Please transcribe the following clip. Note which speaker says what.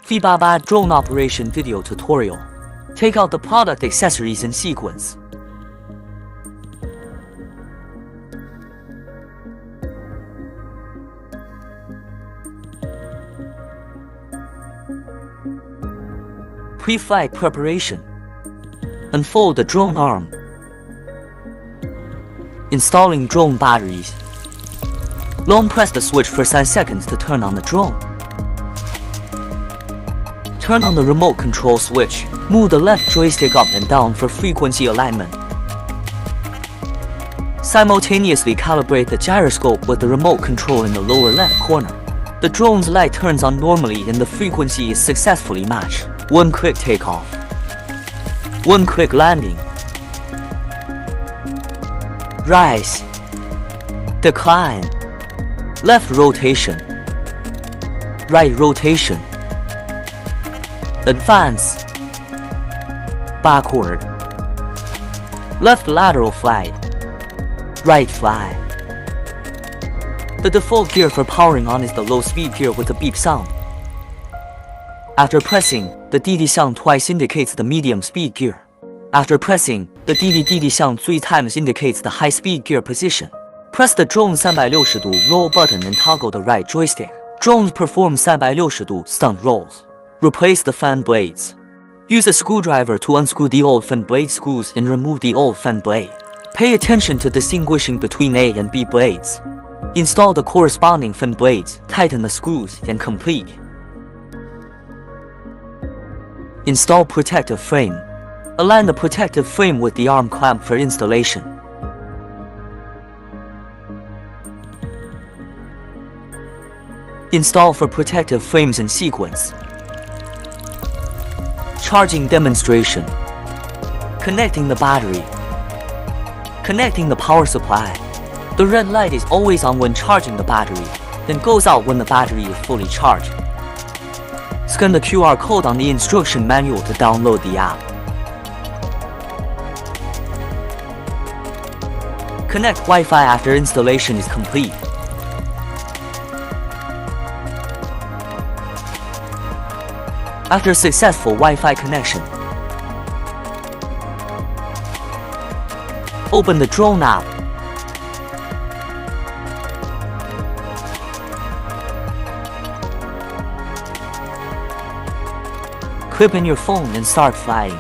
Speaker 1: V88 drone operation video tutorial. Take out the product accessories in sequence. Pre-flight preparation. Unfold the drone arm. Installing drone batteries. Long press the switch for 10 seconds to turn on the drone. Turn on the remote control switch. Move the left joystick up and down for frequency alignment. Simultaneously calibrate the gyroscope with the remote control in the lower left corner. The drone's light turns on normally and the frequency is successfully matched. One quick takeoff. One quick landing. Rise. Decline. Left rotation. Right rotation. Advance. Backward. Left lateral flight. Right fly. The default gear for powering on is the low speed gear with a beep sound. After pressing, the滴滴项 twice indicates the medium speed gear. After pressing, the 滴滴项 3 times indicates the high speed gear position. Press the drone 360° roll button and toggle the right joystick. Drones perform 360° stunt rolls. Replace the fan blades. Use a screwdriver to unscrew the old fan blade screws and remove the old fan blade. Pay attention to distinguishing between A and B blades. Install the corresponding fan blades, tighten the screws, and complete. Install protective frame. Align the protective frame with the arm clamp for installation. Install for protective frames in sequence. Charging demonstration. Connecting the battery. Connecting the power supply. The red light is always on when charging the battery, then goes out when the battery is fully charged. Scan the QR code on the instruction manual to download the app. Connect Wi-Fi after installation is complete. After successful Wi-Fi connection, open the drone app. Clip in your phone and start flying.